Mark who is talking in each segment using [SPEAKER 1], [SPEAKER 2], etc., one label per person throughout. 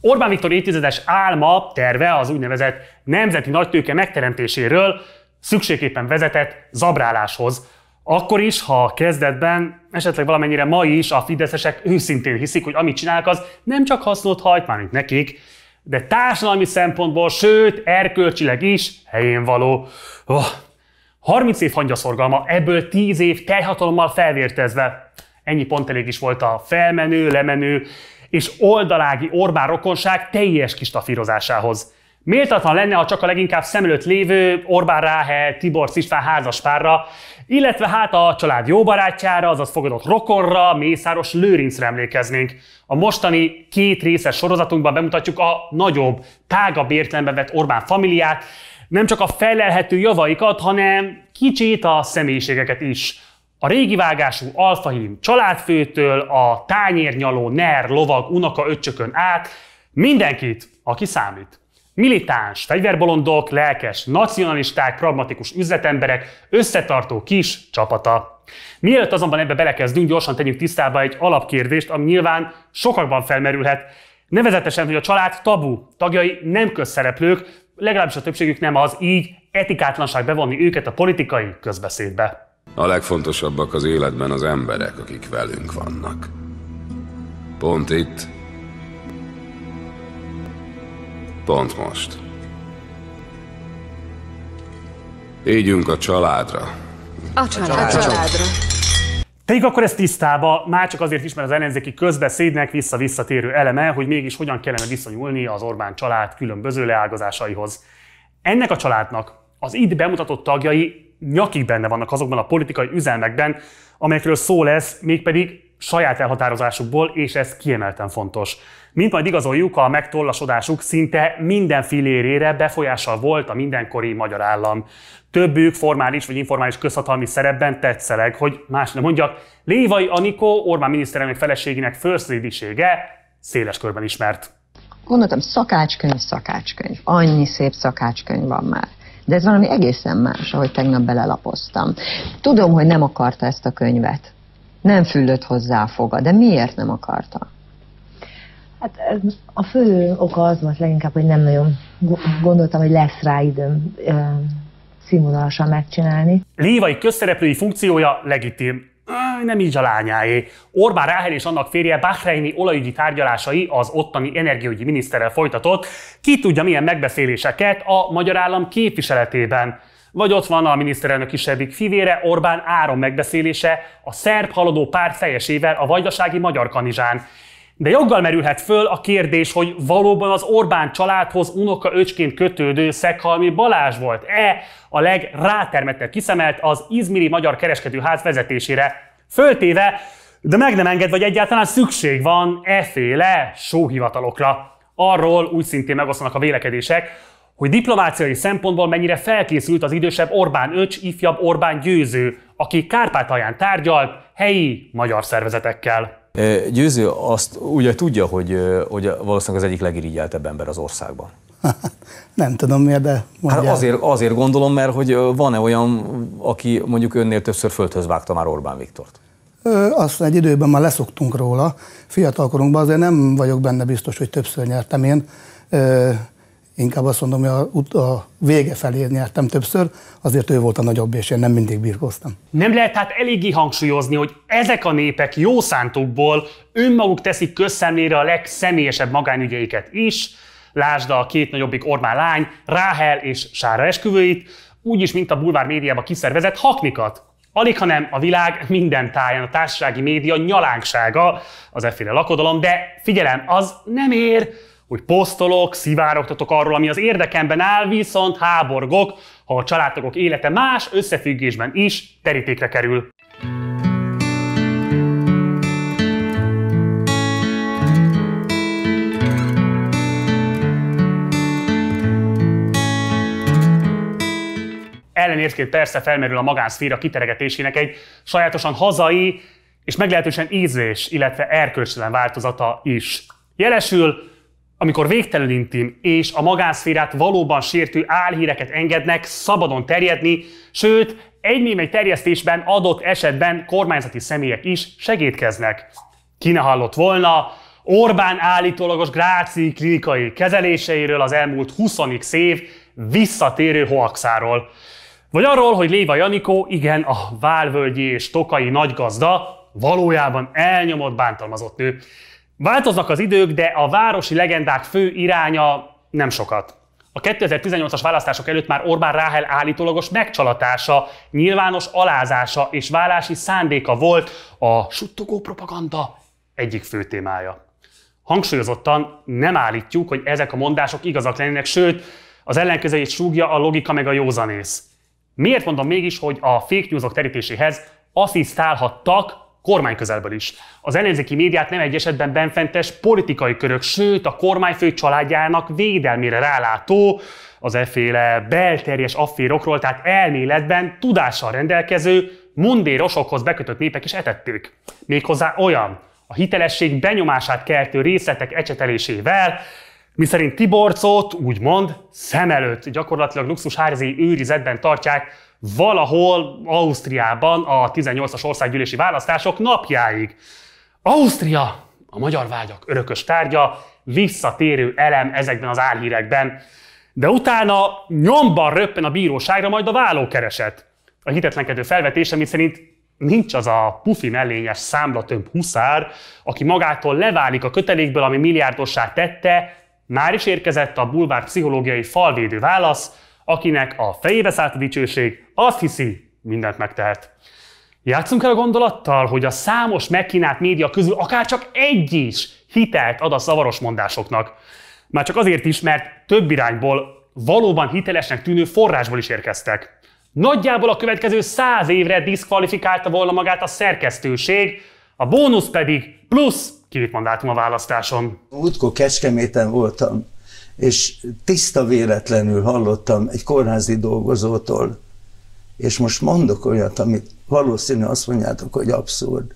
[SPEAKER 1] Orbán Viktor évtizedes álma, terve az úgynevezett nemzeti nagytőke megteremtéséről szükségképpen vezetett zabráláshoz. Akkor is, ha kezdetben, esetleg valamennyire ma is a fideszesek őszintén hiszik, hogy amit csinálnak, az nem csak hasznot hajt, mármint nekik, de társadalmi szempontból, sőt, erkölcsileg is helyén való. 30 év hangyaszorgalma, ebből 10 év teljhatalommal felvértezve. Ennyi pont elég is volt a felmenő, lemenő és oldalági Orbán rokonság teljes kistafírozásához. Méltatlan lenne, ha csak a leginkább szem előtt lévő Orbán Ráhel, Tiborcs István házaspárra, illetve hát a család jó barátjára, azaz fogadott rokonra, Mészáros Lőrincre emlékeznénk. A mostani 2 részes sorozatunkban bemutatjuk a nagyobb, tágabb értelemben vett Orbán familiát, nem csak a felelhető javaikat, hanem kicsit a személyiségeket is. A régi vágású alfahím családfőtől a tányérnyaló ner, lovag, unoka öccsökön át mindenkit, aki számít. Militáns, fegyverbolondok, lelkes, nacionalisták, pragmatikus üzletemberek, összetartó kis csapata. Mielőtt azonban ebbe belekezdünk, gyorsan tegyünk tisztába egy alapkérdést, ami nyilván sokakban felmerülhet. Nevezetesen, hogy a család tabu, tagjai nem közszereplők, legalábbis a többségük nem az, így etikátlanság bevonni őket a politikai közbeszédbe.
[SPEAKER 2] A legfontosabbak az életben az emberek, akik velünk vannak. Pont itt, pont most. Égyünk a családra.
[SPEAKER 3] A családra.
[SPEAKER 1] Tegyük akkor ezt tisztába, már csak azért is, mert az ellenzéki közbeszédnek visszatérő eleme, hogy mégis hogyan kellene viszonyulni az Orbán család különböző leágazásaihoz. Ennek a családnak az itt bemutatott tagjai nyakig benne vannak azokban a politikai üzelmekben, amelyekről szó lesz, mégpedig saját elhatározásukból, és ez kiemelten fontos. Mint majd igazoljuk, a megtollasodásuk szinte minden fillérére befolyással volt a mindenkori magyar állam. Többük formális vagy informális közhatalmi szerepben tetszeleg, hogy más nem mondjak, Lévai Anikó, Orbán miniszterelnök feleségének first lady-sége széles körben ismert.
[SPEAKER 4] Gondoltam, szakácskönyv. Annyi szép szakácskönyv van már. De ez valami egészen más, ahogy tegnap belelapoztam. Tudom, hogy nem akarta ezt a könyvet. Nem fülött hozzá a foga, de miért nem akarta?
[SPEAKER 5] Hát a fő oka az volt leginkább, hogy nem nagyon gondoltam, hogy lesz rá időm színvonalasan megcsinálni.
[SPEAKER 1] Lévai közszereplői funkciója legitim. Nem így a lányáé. Orbán Ráhel és annak férje bahreini olajügyi tárgyalásai az ottani energiaügyi miniszterrel folytatott, ki tudja milyen megbeszéléseket a magyar állam képviseletében. Vagy ott van a miniszterelnök kisebbik fivére, Orbán áron megbeszélése a szerb haladó párt fejesével a vajdasági Magyar Kanizsán. De joggal merülhet föl a kérdés, hogy valóban az Orbán családhoz unoka-öcsként kötődő Szeghalmi Balázs volt-e a legrátermettebb kiszemelt az izmiri magyar kereskedőház vezetésére. Föltéve, de meg nem enged, vagy egyáltalán szükség van efféle sóhivatalokra. Arról úgy szintén megosztanak a vélekedések, hogy diplomáciai szempontból mennyire felkészült az idősebb Orbán öcs, ifjabb Orbán Győző, aki Kárpátalján tárgyalt helyi magyar szervezetekkel.
[SPEAKER 6] Győző azt ugye tudja, hogy valószínűleg az egyik legirigyeltebb ember az országban.
[SPEAKER 7] Nem tudom miért, de mondjál.
[SPEAKER 6] Hát azért gondolom, mert hogy van-e olyan, aki mondjuk önnél többször földhöz vágta már Orbán Viktort?
[SPEAKER 7] Azt egy időben már leszoktunk róla. Fiatalkorunkban azért nem vagyok benne biztos, hogy többször nyertem én. Inkább azt mondom, hogy a vége felé nyertem többször, azért ő volt a nagyobb, és én nem mindig birkóztam. Nem lehet hát eléggé hangsúlyozni, hogy ezek a népek jó szántukból önmaguk teszik közszemlére a legszemélyesebb magánügyeiket is, lásd a 2 nagyobbik Orbán lány, Ráhel és Sára esküvőit, úgyis, mint a bulvár médiába kiszervezett haknikat. Alighanem a világ minden táján a társasági média nyalánksága az efféle lakodalom, de figyelem, az nem ér, hogy posztolok, szivárogtatok arról, ami az érdekemben áll, viszont háborgok, ha a családtagok élete más összefüggésben is terítékre kerül. Ellenértként persze felmerül a magánszféra kiteregetésének egy sajátosan hazai és meglehetősen ízlés, illetve erkölcstelen változata is. Jelesül, amikor végtelenül intim és a magánszférát valóban sértő álhíreket engednek szabadon terjedni, sőt, egy némely terjesztésben adott esetben kormányzati személyek is segédkeznek. Ki ne hallott volna,
[SPEAKER 1] Orbán állítólagos grácii klinikai kezeléseiről az elmúlt 20 év visszatérő hoaxáról. Vagy arról, hogy Léva Janikó, igen, a válvölgyi és tokai nagygazda, valójában elnyomott, bántalmazott nő. Változnak az idők, de a városi legendák fő iránya nem sokat. A 2018-as választások előtt már Orbán Ráhel állítólagos megcsalatása, nyilvános alázása és válási szándéka volt a suttogó propaganda egyik fő témája. Hangsúlyozottan nem állítjuk, hogy ezek a mondások igazak lennének, sőt, az ellenkezőjét súgja a logika meg a józanész. Miért mondom mégis, hogy a fake newsok terítéséhez asszisztálhattak kormányközelből is? Az ellenzéki médiát nem egy esetben benfentes politikai körök, sőt a kormányfő családjának védelmére rálátó, az efféle belterjes afférokról, tehát elméletben tudással rendelkező, mundérosokhoz bekötött népek is etették. Méghozzá olyan, a hitelesség benyomását keltő részletek ecsetelésével, miszerint Tiborcot úgymond szem előtt gyakorlatilag luxusházi őrizetben tartják valahol Ausztriában a 18-as országgyűlési választások napjáig. Ausztria, a magyar vágyak örökös tárgya, visszatérő elem ezekben az álhírekben. De utána nyomban röppen a bíróságra majd a vállókereset. A hitetlenkedő felvetése, miszerint nincs az a pufi mellényes számlatömb huszár, aki magától leválik a kötelékből, ami milliárdossá tette, már is érkezett a bulvár pszichológiai falvédő válasz, akinek a fejébe szállt a dicsőség, azt hiszi, mindent megtehet. Játszunk el a gondolattal, hogy a számos megkínált média közül akár csak egy is hitelt ad a zavaros mondásoknak. Már csak azért is, mert több irányból valóban hitelesnek tűnő forrásból is érkeztek. Nagyjából a következő 100 évre diszkvalifikálta volna magát a szerkesztőség, a bónusz pedig plusz 2 mandátum a választáson.
[SPEAKER 8] Múltkor Kecskeméten voltam, és tiszta véletlenül hallottam egy kórházi dolgozótól, és most mondok olyat, amit valószínű azt mondjátok, hogy abszurd,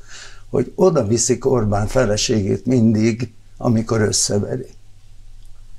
[SPEAKER 8] hogy oda viszik Orbán feleségét mindig, amikor összeveri.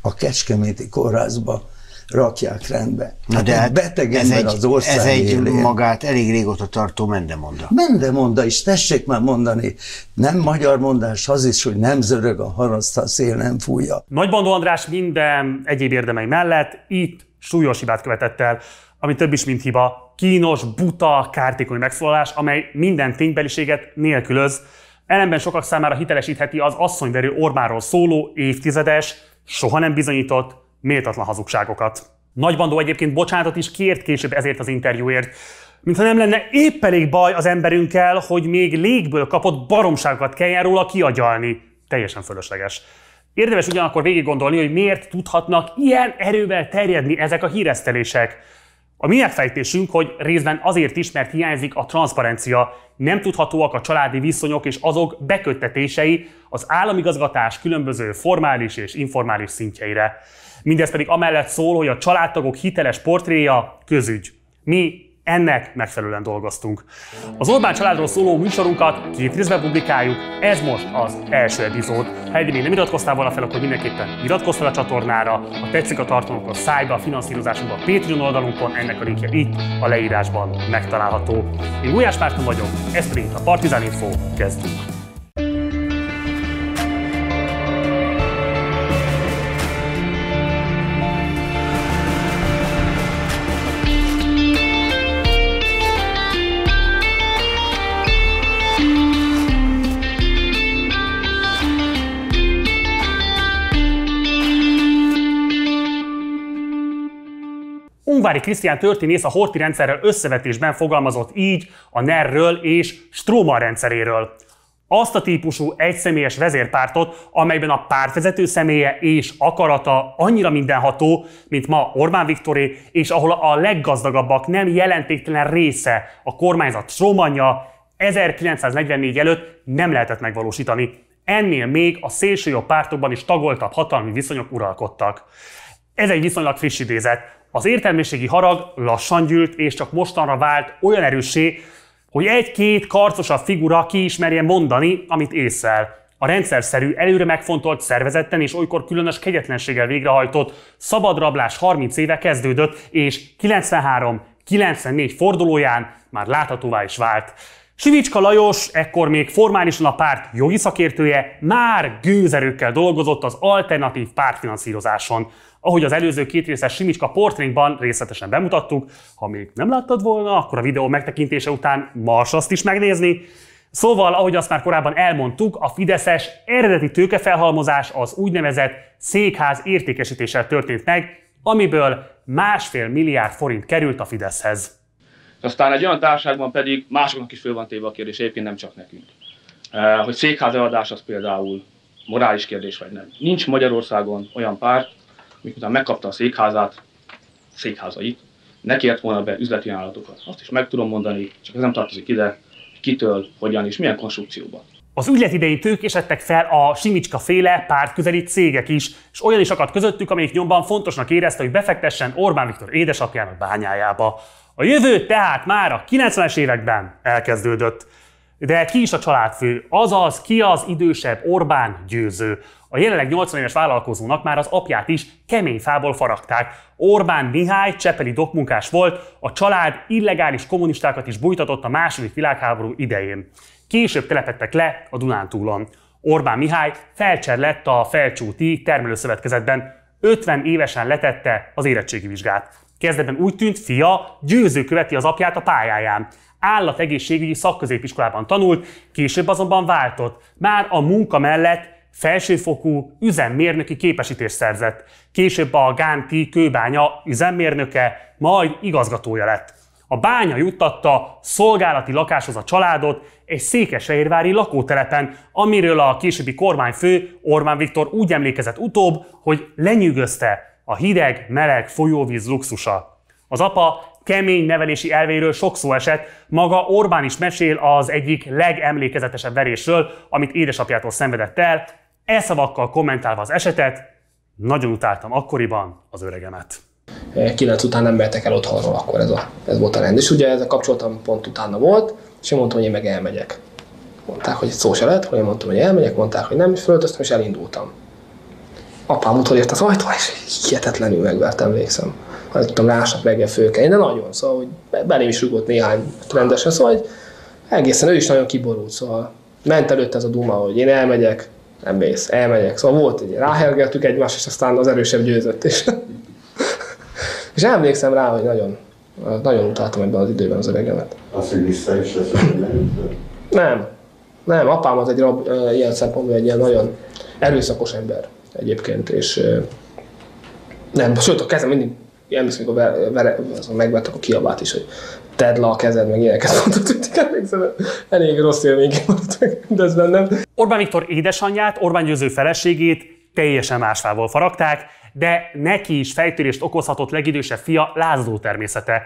[SPEAKER 8] A kecskeméti kórházba rakják rendbe.
[SPEAKER 9] Na de hát
[SPEAKER 8] beteg ember az ország
[SPEAKER 9] ez egy
[SPEAKER 8] élén.
[SPEAKER 9] magát elég régóta tartó mendemonda.
[SPEAKER 8] Mendemonda is, tessék már mondani. Nem magyar mondás az is, hogy nem zörög a haraszt, a szél nem fújja.
[SPEAKER 1] Nagybandó András minden egyéb érdemei mellett itt súlyos hibát követett el, ami több is, mint hiba. Kínos, buta, kártékony megszólalás, amely minden ténybeliséget nélkülöz. Ellenben sokak számára hitelesítheti az asszonyverő Orbánról szóló évtizedes, soha nem bizonyított, méltatlan hazugságokat. Nagybandó egyébként bocsánatot is kért később ezért az interjúért. Mintha nem lenne épp elég baj az emberünkkel, hogy még légből kapott baromságokat kelljen róla kiagyalni. Teljesen fölösleges. Érdemes ugyanakkor végig gondolni, hogy miért tudhatnak ilyen erővel terjedni ezek a híresztelések. A mi megfejtésünk, hogy részben azért is, mert hiányzik a transzparencia, nem tudhatóak a családi viszonyok és azok beköttetései az államigazgatás különböző formális és informális szintjeire. Mindez pedig amellett szól, hogy a családtagok hiteles portréja közügy. Mi ennek megfelelően dolgoztunk. Az Orbán családról szóló műsorunkat 2 részben publikáljuk, ez most az első epizód. Ha eddig még nem iratkoztál volna fel, akkor mindenképpen iratkozz fel a csatornára, ha tetszik a tartalom, akkor szállj be a finanszírozásunkba a Patreon oldalunkon, ennek a linkje itt a leírásban megtalálható. Én Gulyás Márton vagyok, ez pedig a Partizán Info, kezdjük! Ungvári Krisztián történész a Horthy rendszerrel összevetésben fogalmazott így a NER-ről és Stroman rendszeréről. Azt a típusú egyszemélyes vezérpártot, amelyben a pártvezető személye és akarata annyira mindenható, mint ma Orbán Viktoré, és ahol a leggazdagabbak nem jelentéktelen része a kormányzat Stromanja, 1944 előtt nem lehetett megvalósítani. Ennél még a szélsőjobb pártokban is tagoltabb hatalmi viszonyok uralkodtak. Ez egy viszonylag friss idézet. Az értelmiségi harag lassan gyűlt, és csak mostanra vált olyan erőssé, hogy egy-két karcosabb figura ki is merje mondani, amit észlel. A rendszerszerű, előre megfontolt, szervezetten és olykor különös kegyetlenséggel végrehajtott szabadrablás 30 éve kezdődött, és 93-94 fordulóján már láthatóvá is vált. Simicska Lajos, ekkor még formálisan a párt jogi szakértője, már gőzerőkkel dolgozott az alternatív pártfinanszírozáson. Ahogy az előző 2 részes Simicska portrénkban részletesen bemutattuk, ha még nem láttad volna, akkor a videó megtekintése után mars azt is megnézni. Szóval, ahogy azt már korábban elmondtuk, a fideszes eredeti tőkefelhalmozás az úgynevezett székház értékesítéssel történt meg, amiből 1,5 milliárd forint került a Fideszhez.
[SPEAKER 10] Aztán egy olyan társaságban pedig másoknak is föl van téve a kérdés, egyébként nem csak nekünk. Hogy székház eladás az például morális kérdés vagy nem. Nincs Magyarországon olyan párt, mikor megkapta a székházait, ne kért volna be üzleti ajánlatokat. Azt is meg tudom mondani, csak ez nem tartozik ide, kitől, hogyan és milyen konstrukcióban.
[SPEAKER 1] Az ügylet idején tőkésedtek fel a Simicska-féle pártközeli cégek is, és olyan is akadt közöttük, amelyik nyomban fontosnak érezte, hogy befektessen Orbán Viktor édesapjának bányájába. A jövő tehát már a 90-es években elkezdődött. De ki is a családfő, azaz ki az idősebb Orbán Győző? A jelenleg 80 éves vállalkozónak már az apját is kemény fából faragták. Orbán Mihály csepeli dokmunkás volt, a család illegális kommunistákat is bújtatott a II. Világháború idején. Később telepedtek le a Dunántúlon. Orbán Mihály felcser lett a Felcsúti Termelőszövetkezetben, 50 évesen letette az érettségi vizsgát. Kezdetben úgy tűnt, fia Győző követi az apját a pályáján. Állategészségügyi szakközépiskolában tanult, később azonban váltott. Már a munka mellett felsőfokú üzemmérnöki képesítést szerzett. Később a Gánti kőbánya üzemmérnöke, majd igazgatója lett. A bánya juttatta szolgálati lakáshoz a családot egy székesfehérvári lakótelepen, amiről a későbbi kormányfő Orbán Viktor úgy emlékezett utóbb, hogy lenyűgözte a hideg-meleg folyóvíz luxusa. Az apa kemény nevelési elveiről sok szó esett, maga Orbán is mesél az egyik legemlékezetesebb verésről, amit édesapjától szenvedett el. E szavakkal kommentálva az esetet: nagyon utáltam akkoriban az öregemet.
[SPEAKER 11] 9 után nem mehetek el otthonról, akkor ez volt a rend. És ugye ezzel kapcsolatom pont utána volt, és én mondtam, hogy én meg elmegyek. Mondták, hogy szó se lett, hogy én mondtam, hogy elmegyek, mondták, hogy nem, és fölöltöztem, és elindultam. Apám utolért az ajtón, és hihetetlenül megvertem, emlékszem. Nem tudtam másnap reggel fölkelni, de nagyon, szóval, hogy belém is rúgott néhány rendesen, szóval, hogy egészen ő is nagyon kiborult, szóval ment előtt ez a duma, hogy én elmegyek, nem mész, elmegyek, szóval volt egy, ráhergeltük egymást, és aztán az erősebb győzött, és emlékszem rá, hogy nagyon utáltam ebben az időben az öregemet.
[SPEAKER 12] Azt, hogy vissza is lesz,
[SPEAKER 11] Nem, apám az egy ilyen szempontból egy ilyen nagyon erőszakos ember egyébként, és nem, sőt a kezem mindig, emlékszem, amikor megvettek a kiabát is, hogy tedd le a kezed, meg ilyeneket mondott, hogy emlékszem, elég rossz élményként mondott mindezben, nem?
[SPEAKER 1] Orbán Viktor édesanyját, Orbán Győző feleségét teljesen más fából faragták, de neki is fejtörést okozhatott legidősebb fia lázadó természete.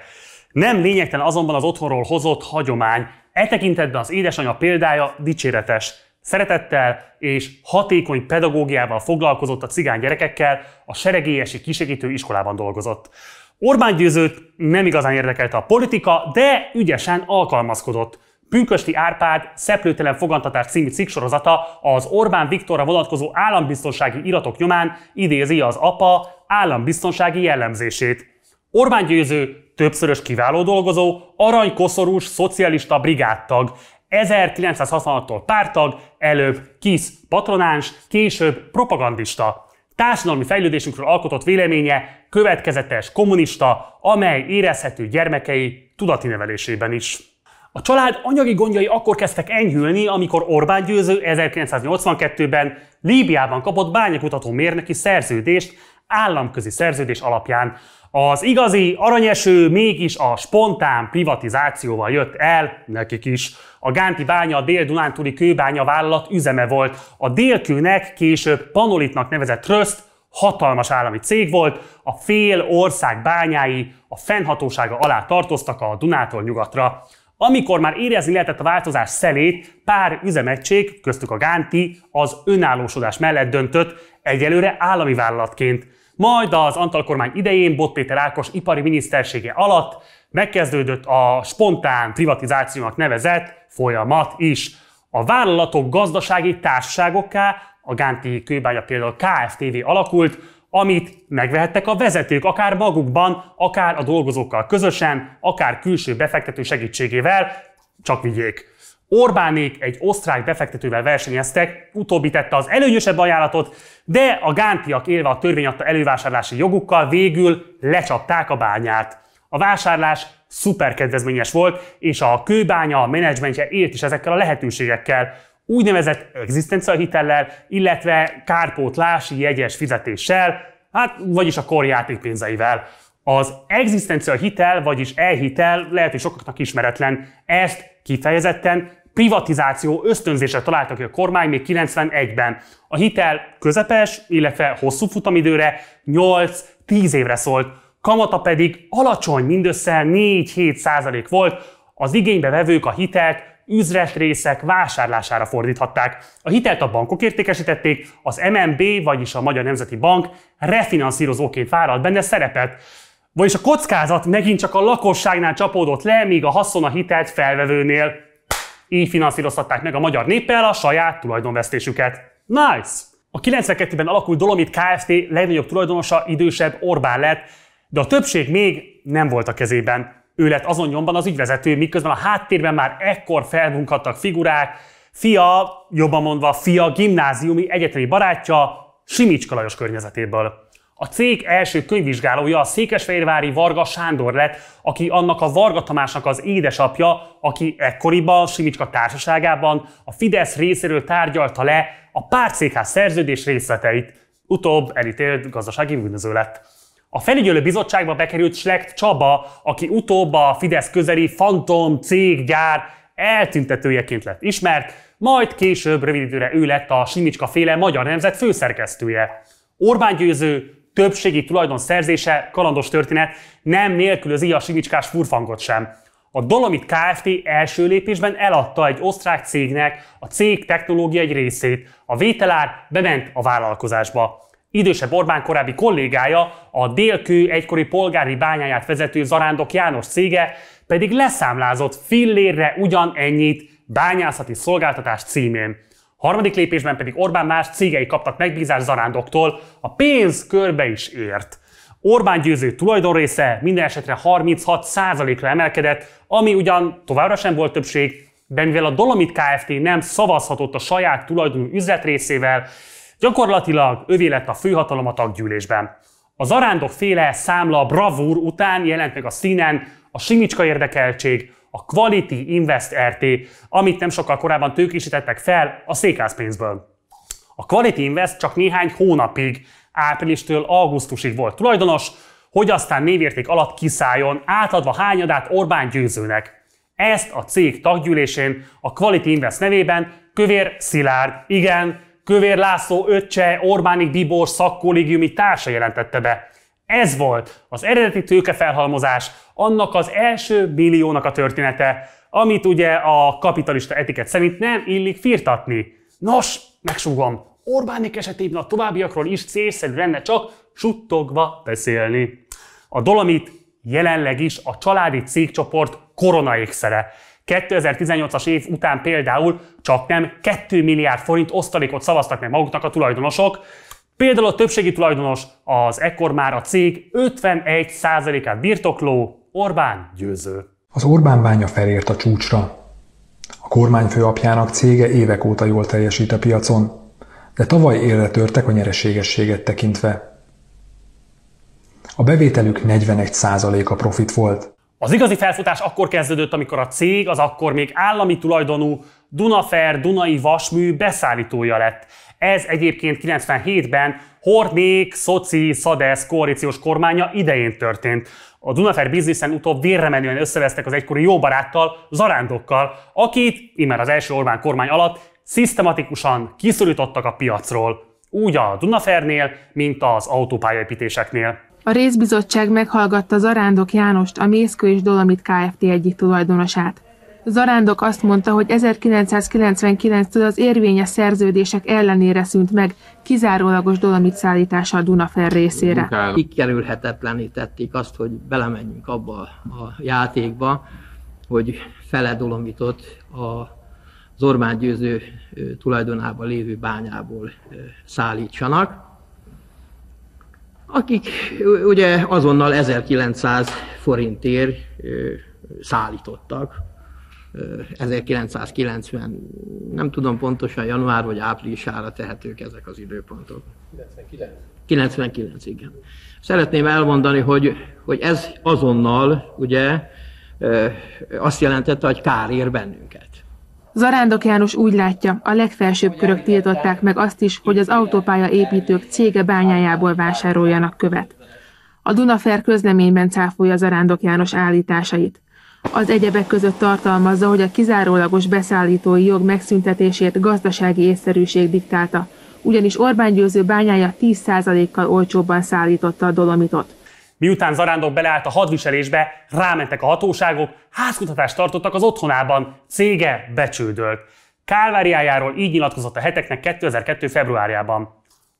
[SPEAKER 1] Nem lényegtelen azonban az otthonról hozott hagyomány. E tekintetben az édesanyja példája dicséretes. Szeretettel és hatékony pedagógiával foglalkozott a cigány gyerekekkel, a seregélyesi kisegítő iskolában dolgozott. Orbán Győzőt nem igazán érdekelte a politika, de ügyesen alkalmazkodott. Pünkösdi Árpád Szeplőtelen fogantatás című cikksorozata az Orbán Viktorra vonatkozó állambiztonsági iratok nyomán idézi az apa állambiztonsági jellemzését. Orbán Győző többszörös kiváló dolgozó, aranykoszorús szocialista brigádtag, 1966-tól párttag, előbb KISZ patronáns, később propagandista. Társadalmi fejlődésünkről alkotott véleménye következetes kommunista, amely érezhető gyermekei tudati nevelésében is. A család anyagi gondjai akkor kezdtek enyhülni, amikor Orbán Győző 1982-ben Líbiában kapott bányakutató mérnöki szerződést, államközi szerződés alapján. Az igazi aranyeső mégis a spontán privatizációval jött el nekik is. A Gánti bánya a Dél-Dunántúli kőbánya vállalat üzeme volt. A Délkőnek, később Panolitnak nevezett tröszt hatalmas állami cég volt, a fél ország bányái a fennhatósága alá tartoztak a Dunától nyugatra. Amikor már érezni lehetett a változás szelét, pár üzemegység, köztük a Gánti, az önállósodás mellett döntött, egyelőre állami vállalatként. Majd az Antall kormány idején Bot Péter Ákos ipari minisztersége alatt megkezdődött a spontán privatizációnak nevezett folyamat is. A vállalatok gazdasági társaságokká, a Gánti kőbánya például Kft.V. alakult, amit megvehettek a vezetők, akár magukban, akár a dolgozókkal közösen, akár külső befektető segítségével, csak vigyék. Orbánék egy osztrák befektetővel versenyeztek, utóbbi tette az előnyösebb ajánlatot, de a gántiak élve a törvény adta elővásárlási jogukkal végül lecsapták a bányát. A vásárlás szuper kedvezményes volt, és a kőbánya menedzsmentje élt is ezekkel a lehetőségekkel, úgynevezett egzisztenciahitellel, illetve kárpótlási jegyes fizetéssel, vagyis a kor játékpénzeivel. Az egzisztenciahitel, vagyis e-hitel lehet, hogy sokaknak ismeretlen. Ezt kifejezetten privatizáció ösztönzésre találta ki a kormány még 91-ben. A hitel közepes, illetve hosszú futamidőre 8-10 évre szólt, kamata pedig alacsony, mindössze 4-7% volt, az igénybe vevők a hitelt üzletrészek vásárlására fordíthatták. A hitelt a bankok értékesítették, az MNB, vagyis a Magyar Nemzeti Bank refinanszírozóként vállalt benne szerepet. Vagyis a kockázat megint csak a lakosságnál csapódott le, míg a haszon a hitelt felvevőnél. Így finanszíroztatták meg a magyar néppel a saját tulajdonvesztésüket. Nice! A 92-ben alakult Dolomit Kft. Legnagyobb tulajdonosa idősebb Orbán lett, de a többség még nem volt a kezében. Ő lett azon nyomban az ügyvezető, miközben a háttérben már ekkor felbunkadtak figurák, jobban mondva fia gimnáziumi egyetemi barátja Simicska Lajos környezetéből. A cég első könyvvizsgálója a székesfehérvári Varga Sándor lett, aki annak a Varga Tamásnak az édesapja, aki ekkoriban Simicska társaságában a Fidesz részéről tárgyalta le a pártszékház szerződés részleteit. Utóbb elítélt gazdasági bűnöző lett. A felügyelő bizottságba bekerült Schlecht Csaba, aki utóbb a Fidesz közeli fantom céggyár eltüntetőjeként lett ismert, majd később rövid időre ő lett a Simicska-féle Magyar Nemzet főszerkesztője. Orbán Győző többségi tulajdon szerzése kalandos történet, nem nélkülözi a simicskás furfangot sem. A Dolomit Kft. Első lépésben eladta egy osztrák cégnek a cég technológia egy részét. A vételár bement a vállalkozásba. Idősebb Orbán korábbi kollégája, a Dél-Kő egykori polgári bányáját vezető Zarándok János cége pedig leszámlázott fillérre ugyanennyit bányászati szolgáltatás címén. Harmadik lépésben pedig Orbán más cégei kaptak megbízást Zarándoktól, a pénz körbe is ért. Orbán Győző tulajdonrésze minden esetre 36%-ra emelkedett, ami ugyan továbbra sem volt többség, de mivel a Dolomit Kft. Nem szavazhatott a saját tulajdonú üzletrészével, gyakorlatilag övé lett a főhatalom a taggyűlésben. A Zarándok féle számla bravúr után jelent meg a színen a Simicska érdekeltség, a Quality Invest RT, amit nem sokkal korábban tőkésítettek fel a székházpénzből. A Quality Invest csak néhány hónapig, áprilistől augusztusig volt tulajdonos, hogy aztán névérték alatt kiszálljon, átadva hányadát Orbán Győzőnek. Ezt a cég taggyűlésén a Quality Invest nevében Kövér Szilárd, igen, Kövér László öccse Orbánik Bibor szakkollégiumi társa jelentette be. Ez volt az eredeti tőkefelhalmozás, annak az első milliónak a története, amit ugye a kapitalista etiket szerint nem illik firtatni. Nos, megsúgom, Orbánék esetében a továbbiakról is célszerű lenne csak suttogva beszélni. A Dolomit jelenleg is a családi cégcsoport koronaékszere. 2018-as év után például csaknem 2 milliárd forint osztalékot szavaztak meg maguknak a tulajdonosok. Például a többségi tulajdonos az ekkor már a cég 51%-át birtokló Orbán Győző.
[SPEAKER 12] Az Orbán bánya felért a csúcsra. A kormányfő apjának cége évek óta jól teljesít a piacon, de tavaly élre törtek a nyereségességet tekintve. A bevételük 41%-a profit volt.
[SPEAKER 1] Az igazi felfutás akkor kezdődött, amikor a cég az akkor még állami tulajdonú Dunafer Dunai Vasmű beszállítója lett. Ez egyébként 97-ben Hornék, Szoci, Szadesz koalíciós kormánya idején történt. A Dunafer bizniszen utóbb vérremenően összevesztek az egykori jó baráttal, Zarándokkal, akit immár az első Orbán kormány alatt szisztematikusan kiszorítottak a piacról. Úgy a Dunafernél, mint az autópályaépítéseknél.
[SPEAKER 13] A részbizottság meghallgatta Zarándok Jánost, a Mészkő és Dolomit Kft. Egyik tulajdonosát. Zarándok azt mondta, hogy 1999-től az érvényes szerződések ellenére szűnt meg kizárólagos dolomit szállítása a Dunafer részére.
[SPEAKER 14] Kikerülhetetlenítették azt, hogy belemenjünk abba a játékba, hogy fele dolomitot az Orbán Győző tulajdonában lévő bányából szállítsanak, akik ugye azonnal 1900 forintért szállítottak. 1990, nem tudom pontosan, január vagy áprilisára tehetők ezek az időpontok. 99, igen. Szeretném elmondani, hogy ez azonnal ugye azt jelentette, hogy kár ér bennünket.
[SPEAKER 13] Zarándok János úgy látja, a legfelsőbb körök tiltották meg azt is, hogy az autópálya építők cége bányájából vásároljanak követ. A Dunafer közleményben cáfolja Zarándok János állításait. Az egyebek között tartalmazza, hogy a kizárólagos beszállítói jog megszüntetését gazdasági észszerűség diktálta, ugyanis Orbán Győző bányája 10%-kal olcsóbban szállította a dolomitot.
[SPEAKER 1] Miután Zarándok beleállt a hadviselésbe, rámentek a hatóságok, házkutatást tartottak az otthonában, cége becsődölt. Kálváriájáról így nyilatkozott a Heteknek 2002. februárjában.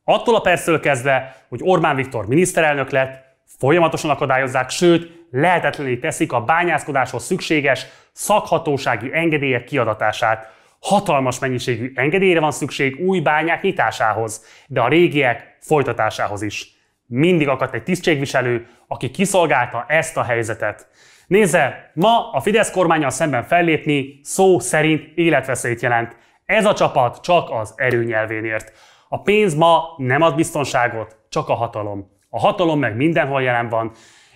[SPEAKER 1] Attól a perctől kezdve, hogy Orbán Viktor miniszterelnök lett, folyamatosan akadályozzák, sőt, lehetetlenné teszik a bányászkodáshoz szükséges szakhatósági engedélyek kiadatását. Hatalmas mennyiségű engedélyre van szükség új bányák nyitásához, de a régiek folytatásához is. Mindig akadt egy tisztségviselő, aki kiszolgálta ezt a helyzetet. Nézze, ma a Fidesz kormánnyal szemben fellépni szó szerint életveszélyt jelent. Ez a csapat csak az erőnyelvén ért. A pénz ma nem ad biztonságot, csak a hatalom. A hatalom meg mindenhol jelen van,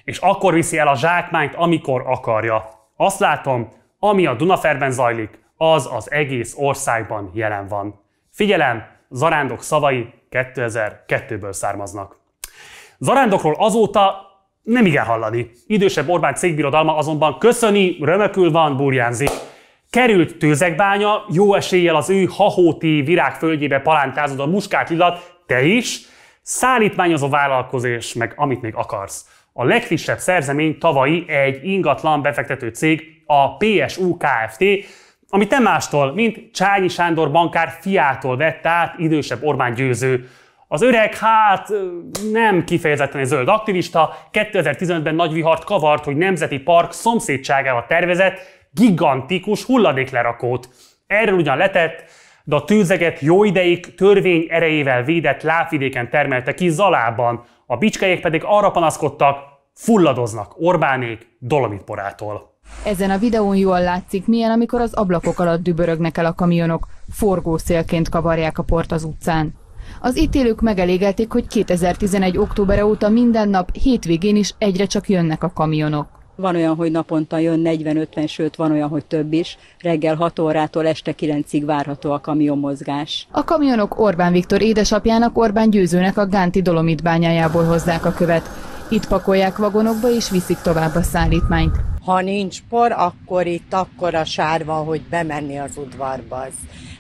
[SPEAKER 1] és akkor viszi el a zsákmányt, amikor akarja. Azt látom, ami a Dunaferben zajlik, az az egész országban jelen van. Figyelem, Zarándok szavai 2002-ből származnak. Zarándokról azóta nem igen hallani. Idősebb Orbán cégbirodalma azonban köszöni, römökül van, burjánzik. Került Tőzegbánya, jó eséllyel az ő hahóti virágföldjébe palántázod a muskát illat, te is, szállítmányozó vállalkozás, meg amit még akarsz. A legfrissebb szerzemény tavalyi egy ingatlan befektető cég, a PSU Kft., amit nem mástól, mint Csányi Sándor bankár fiától vett át idősebb Orbán Győző. Az öreg, nem kifejezetten egy zöld aktivista, 2015-ben nagy vihart kavart, hogy nemzeti park szomszédságával tervezett gigantikus hulladéklerakót. Erről ugyan letett, de a tőzeget jó ideig törvény erejével védett lábvidéken termelte ki Zalában. A bicskelyek pedig arra panaszkodtak, fulladoznak Orbánék dolomitporától.
[SPEAKER 15] Ezen a videón jól látszik, milyen, amikor az ablakok alatt dübörögnek el a kamionok, forgószélként kavarják a port az utcán. Az itt élők megelégelték, hogy 2011. október óta minden nap, hétvégén is egyre csak jönnek a kamionok.
[SPEAKER 16] Van olyan, hogy naponta jön 40-50, sőt van olyan, hogy több is. Reggel 6 órától este 9-ig várható a kamionmozgás.
[SPEAKER 15] A kamionok Orbán Viktor édesapjának, Orbán Győzőnek a Gánti Dolomit bányájából hozzák a követ. Itt pakolják vagonokba és viszik tovább a szállítmányt.
[SPEAKER 17] Ha nincs por, akkor itt akkora sár van, hogy bemenni az udvarba, az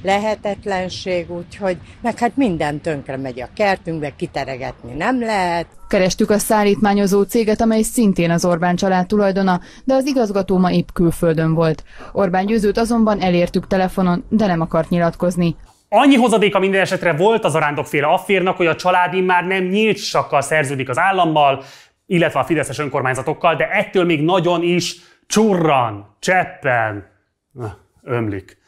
[SPEAKER 17] lehetetlenség, úgyhogy meg hát minden tönkre megy a kertünkbe, kiteregetni nem lehet.
[SPEAKER 15] Kerestük a szállítmányozó céget, amely szintén az Orbán család tulajdona, de az igazgató ma épp külföldön volt. Orbán Győzőt azonban elértük telefonon, de nem akart nyilatkozni.
[SPEAKER 1] Annyi hozadéka minden esetre volt az Zarándokféle afférnak, hogy a család immár nem nyílt sakkal szerződik az állammal, illetve a fideszes önkormányzatokkal, de ettől még nagyon is csurran, cseppen, ömlik.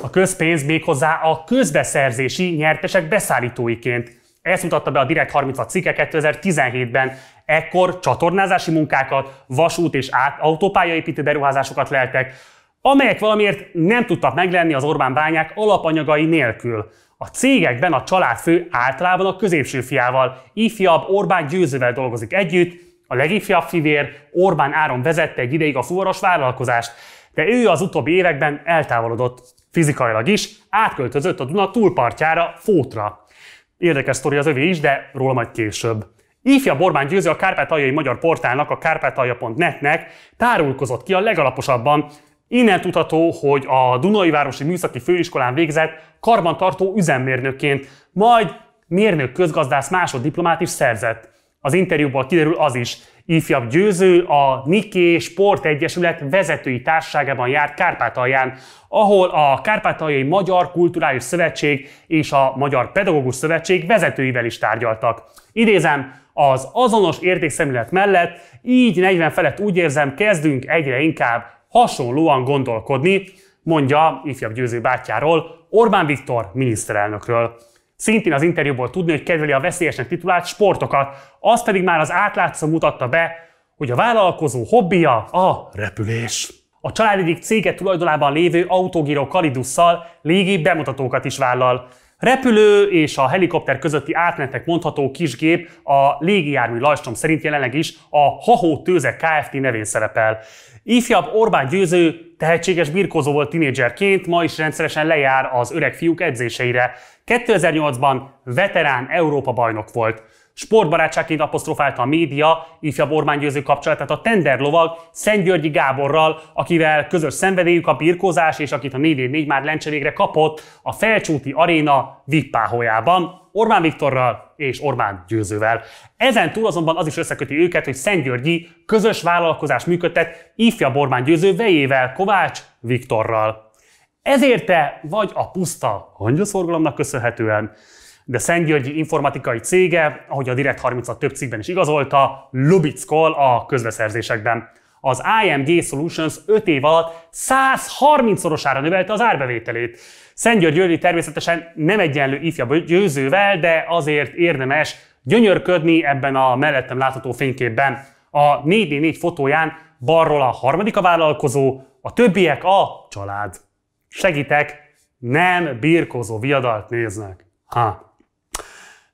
[SPEAKER 1] A közpénz méghozzá a közbeszerzési nyertesek beszállítóiként. Ezt mutatta be a Direkt 36 cikke 2017-ben. Ekkor csatornázási munkákat, vasút és autópályaépítő beruházásokat leltek, amelyek valamiért nem tudtak meglenni az Orbán bányák alapanyagai nélkül. A cégekben a családfő általában a középső fiával, ifjabb Orbán Győzővel dolgozik együtt, a legifjabb fivér Orbán Áron vezette egy ideig a fuvaros vállalkozást, de ő az utóbbi években eltávolodott, fizikailag is, átköltözött a Duna túlpartjára, Fótra. Érdekes sztori az övé is, de róla majd később. Ifjabb Orbán Győző a kárpátaljai magyar portálnak, a kárpátalja.net-nek tárulkozott ki a legalaposabban. Innen tudható, hogy a Dunaivárosi Műszaki Főiskolán végzett karbantartó üzemmérnökként, majd mérnök közgazdász másoddiplomát is szerzett. Az interjúból kiderül az is, ifjabb Győző a Niké Sportegyesület vezetői társaságában járt Kárpátalján, ahol a Kárpátaljai Magyar Kulturális Szövetség és a Magyar Pedagógus Szövetség vezetőivel is tárgyaltak. Idézem, az azonos értékszemlélet mellett, így 40 felett úgy érzem, kezdünk egyre inkább hasonlóan gondolkodni, mondja ifjabb Győző bátyjáról, Orbán Viktor miniszterelnökről. Szintén az interjúból tudni, hogy kedveli a veszélyesnek titulált sportokat, az pedig már az átlátszó mutatta be, hogy a vállalkozó hobbija a repülés. A család egyik cége tulajdonában lévő Autogiro Calidusszal légi bemutatókat is vállal. Repülő és a helikopter közötti átmenetnek mondható kisgép a légijármű lajstrom szerint jelenleg is a Hahó Tőzek Kft. Nevén szerepel. Ifjabb Orbán Győző tehetséges birkózó volt tinédzserként, ma is rendszeresen lejár az öreg fiúk edzéseire. 2008-ban veterán Európa-bajnok volt. Sportbarátságként apostrofálta a média ifjabb Orbán Győző kapcsolatát a tenderlovag Szentgyörgyi Gáborral, akivel közös szenvedélyük a birkózás, és akit a 4x4 már lencse végre kapott a Felcsúti Aréna vippáholyában, Orbán Viktorral és Orbán Győzővel. Ezen túl azonban az is összeköti őket, hogy Szentgyörgyi közös vállalkozást működtet ifjabb Orbán Győző vejével, Kovács Viktorral. Ezért vagy a puszta hangyaszorgalomnak köszönhetően, de Szentgyörgyi informatikai cége, ahogy a Direkt 30 több cikkben is igazolta, lubickol a közbeszerzésekben. Az IMG Solutions 5 év alatt 130-szorosára növelte az árbevételét. Szentgyörgy természetesen nem egyenlő ifjabb Győzővel, de azért érdemes gyönyörködni ebben a mellettem látható fényképben. A 4x4 fotóján balról a harmadik a vállalkozó, a többiek a család. Segítek, nem birkózó viadalt néznek.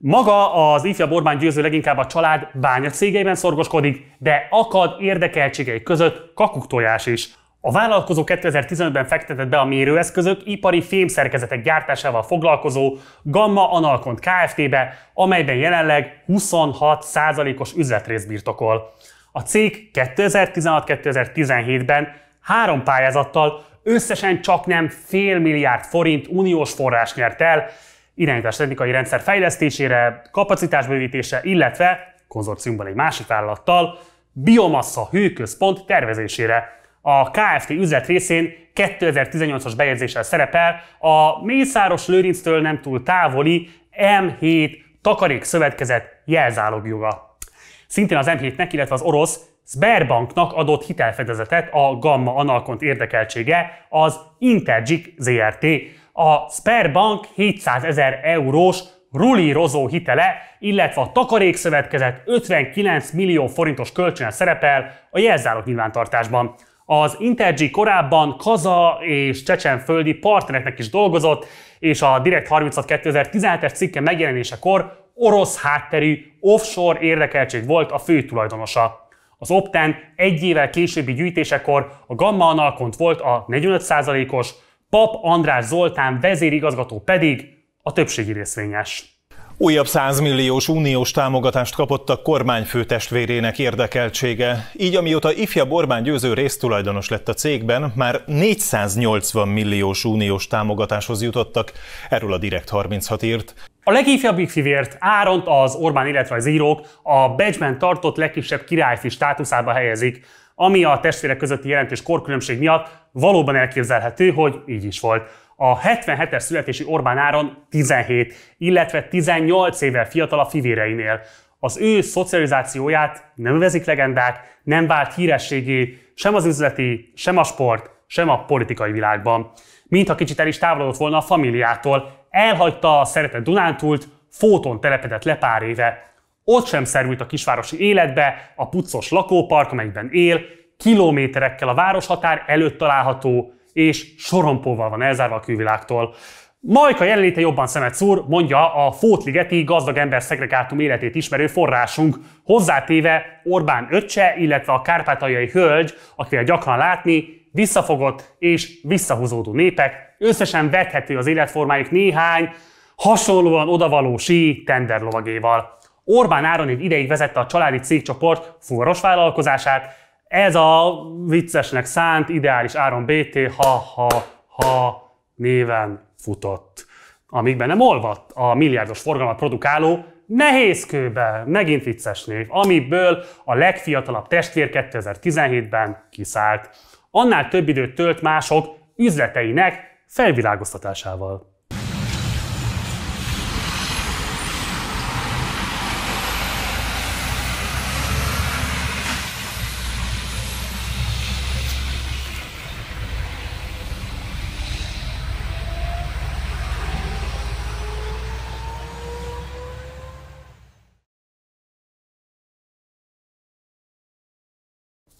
[SPEAKER 1] Maga az ifjabb Orbán Győző leginkább a család bányacégeiben szorgoskodik, de akad érdekeltségei között kakuktojás is. A vállalkozó 2015-ben fektetett be a mérőeszközök, ipari fémszerkezetek gyártásával foglalkozozó Gamma Analkont Kft-be, amelyben jelenleg 26%-os üzletrészt birtokol. A cég 2016-2017-ben 3 pályázattal összesen csaknem fél milliárd forint uniós forrás nyert el, irányítás technikai rendszer fejlesztésére, kapacitásbővítésre, illetve konzorciumban egy másik vállalattal biomassa hőközpont tervezésére. A Kft. Üzlet részén 2018-as bejegyzéssel szerepel a Mészáros Lőrinctől nem túl távoli M7 takarékszövetkezet jelzálogjoga. Szintén az M7-nek, illetve az orosz Sberbanknak adott hitelfedezetet a Gamma Analkont érdekeltsége, az Intergic Zrt. A Sberbank 700 000 eurós rulírozó hitele, illetve a takarékszövetkezet 59 millió forintos kölcsönnel szerepel a jelzálog nyilvántartásban. Az Intergy korábban kaza és csecsenföldi partnereknek is dolgozott, és a Direkt 36 2017-es cikke megjelenésekor orosz hátterű offshore érdekeltség volt a fő tulajdonosa. Az Opten egy évvel későbbi gyűjtésekor a Gamma Analkont volt a 45%-os, Pap András Zoltán vezérigazgató pedig a többségi részvényes.
[SPEAKER 18] Újabb 100 milliós uniós támogatást kapott a kormányfő testvérének érdekeltsége. Így amióta ifjabb Orbán Győző résztulajdonos lett a cégben, már 480 milliós uniós támogatáshoz jutottak. Erről a Direkt 36 írt.
[SPEAKER 1] A legifjabbik fivért, Áront az Orbán életrajzírók a Becsben tartott legkisebb királyfi státuszába helyezik, ami a testvérek közötti jelentős korkülönbség miatt valóban elképzelhető, hogy így is volt. A 77-es születési Orbán Áron 17, illetve 18 évvel fiatal a fivéreinél. Az ő szocializációját nem övezik legendák, nem vált hírességé sem az üzleti, sem a sport, sem a politikai világban. Mintha kicsit el is távolodott volna a familiától, elhagyta a szeretett Dunántúlt, Fóton telepedett le pár éve. Ott sem szervült a kisvárosi életbe, a puccos lakópark, amelyben él, kilométerekkel a városhatár előtt található, és sorompóval van elzárva a külvilágtól. Majka jelenléte jobban szemet szúr, mondja a Fótligeti gazdag ember szegregátum életét ismerő forrásunk, hozzátéve Orbán öccse, illetve a kárpátaljai hölgy, akivel gyakran látni, visszafogott és visszahúzódó népek, összesen vethető az életformájuk néhány hasonlóan odavaló sí tenderlovagéval. Orbán Áron egy ideig vezette a családi cégcsoport fuvaros vállalkozását, ez a viccesnek szánt ideális Áron BT ha néven futott. Amíg be nem olvadt a milliárdos forgalmat produkáló Nehézkőbe, megint vicces név, amiből a legfiatalabb testvér 2017-ben kiszállt. Annál több időt tölt mások üzleteinek felvilágoztatásával.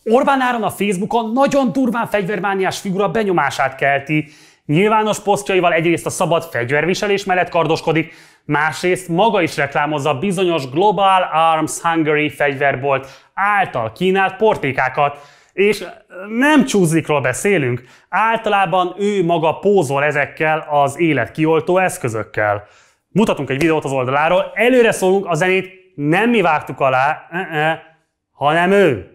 [SPEAKER 1] Orbán Áron a Facebookon nagyon durván fegyvermániás figura benyomását kelti. Nyilvános posztjaival egyrészt a szabad fegyverviselés mellett kardoskodik, másrészt maga is reklámozza bizonyos Global Arms Hungary fegyverbolt által kínált portékákat. És nem csúzikról beszélünk, általában ő maga pózol ezekkel az életkioltó eszközökkel. Mutatunk egy videót az oldaláról, előre szólunk, a zenét nem mi vágtuk alá, hanem ő.